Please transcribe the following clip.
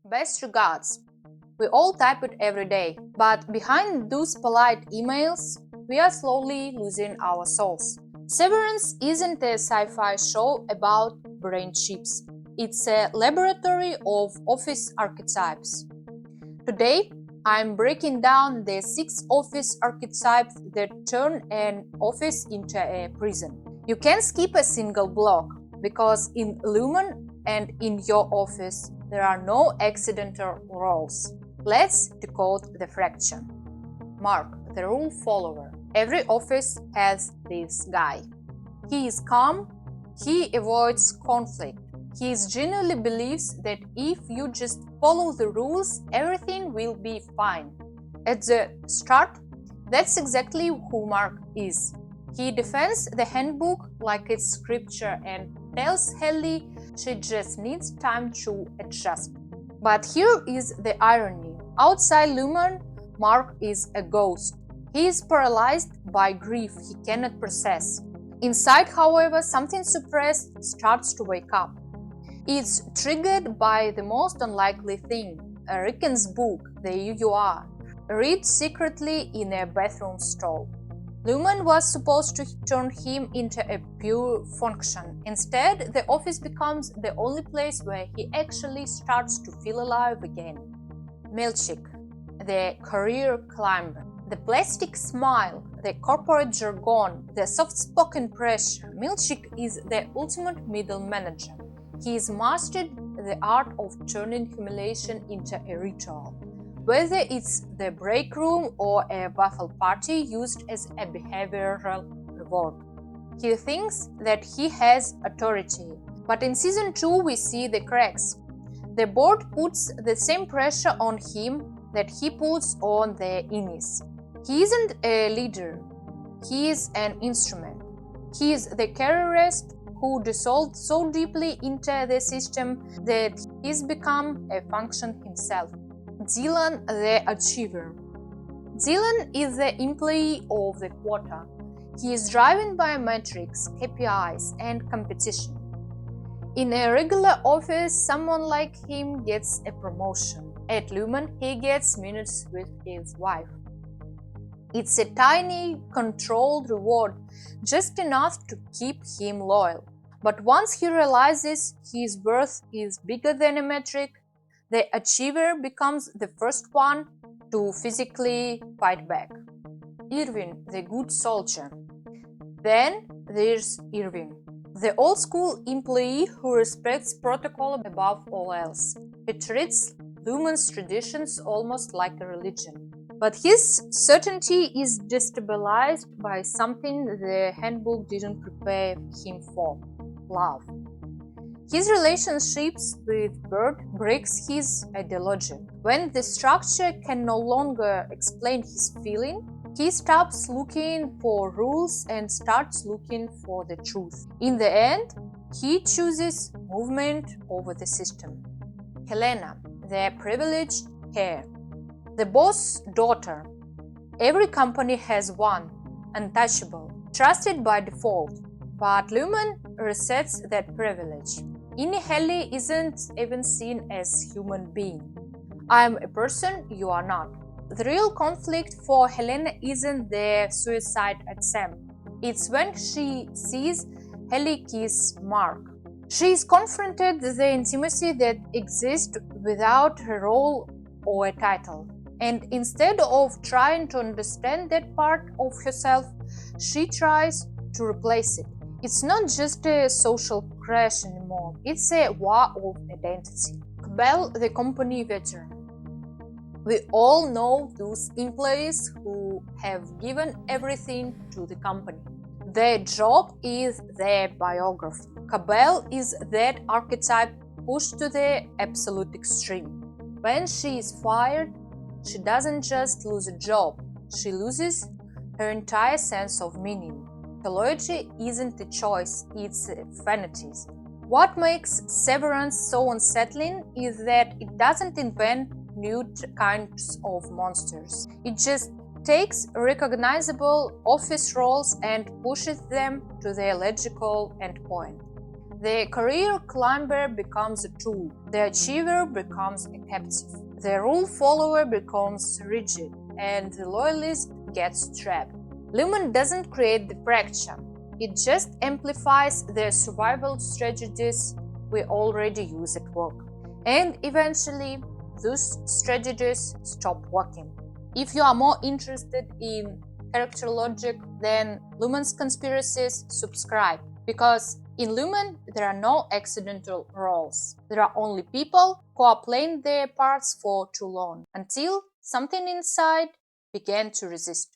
Best regards. We all type it every day, but behind those polite emails, we are slowly losing our souls. Severance isn't a sci-fi show about brain chips. It's a laboratory of office archetypes. Today, I'm breaking down the 6 office archetypes that turn an office into a prison. You can't skip a single block because in Lumon and in your office, there are no accidental roles. Let's decode the fraction. Mark, the rule follower. Every office has this guy. He is calm, he avoids conflict. He genuinely believes that if you just follow the rules, everything will be fine. At the start, that's exactly who Mark is. He defends the handbook like it's scripture and tells Haley she just needs time to adjust. But here is the irony. Outside Lumon, Mark is a ghost. He is paralyzed by grief he cannot process. Inside, however, something suppressed starts to wake up. It's triggered by the most unlikely thing, Ricken's book, The You Are, read secretly in a bathroom stall. Lumon was supposed to turn him into a pure function. Instead, the office becomes the only place where he actually starts to feel alive again. Milchik, the career climber. The plastic smile, the corporate jargon, the soft-spoken pressure. Milchik is the ultimate middle manager. He has mastered the art of turning humiliation into a ritual. Whether it's the break room or a waffle party used as a behavioral reward. He thinks that he has authority, but in season 2 we see the cracks. The board puts the same pressure on him that he puts on the innies. He isn't a leader, he is an instrument. He is the carrierist who dissolved so deeply into the system that he's become a function himself. Dylan the achiever. Dylan is the employee of the quarter. He is driven by metrics, KPIs, and competition. In a regular office, someone like him gets a promotion. At Lumon, he gets minutes with his wife. It's a tiny, controlled reward, just enough to keep him loyal. But once he realizes his worth is bigger than a metric, the achiever becomes the first one to physically fight back. Irving, the good soldier. Then there's Irving, the old-school employee who respects protocol above all else. He treats Lumon's traditions almost like a religion. But his certainty is destabilized by something the handbook didn't prepare him for: love. His relationships with Bird breaks his ideology. When the structure can no longer explain his feeling, he stops looking for rules and starts looking for the truth. In the end, he chooses movement over the system. Helena, the privileged heir. The boss' daughter. Every company has one, untouchable, trusted by default. But Lumon resets that privilege. Inni Haley isn't even seen as human being. I am a person, you are not. The real conflict for Helena isn't the suicide attempt. It's when she sees Haley kiss Mark. She is confronted with the intimacy that exists without her role or a title. And instead of trying to understand that part of herself, she tries to replace it. It's not just a social crash anymore, it's a war of identity. Bell, the company veteran. We all know those employees who have given everything to the company. Their job is their biography. Cabell is that archetype pushed to the absolute extreme. When she is fired, she doesn't just lose a job, she loses her entire sense of meaning. Loyalty isn't a choice, it's a fanatism. What makes Severance so unsettling is that it doesn't invent new kinds of monsters. It just takes recognizable office roles and pushes them to their logical endpoint. The career climber becomes a tool, the achiever becomes a captive, the rule follower becomes rigid, and the loyalist gets trapped. Lumon doesn't create the fracture, it just amplifies the survival strategies we already use at work. And eventually, those strategies stop working. If you are more interested in character logic than Lumon's conspiracies, subscribe. Because in Lumon, there are no accidental roles. There are only people who are playing their parts for too long, until something inside began to resist.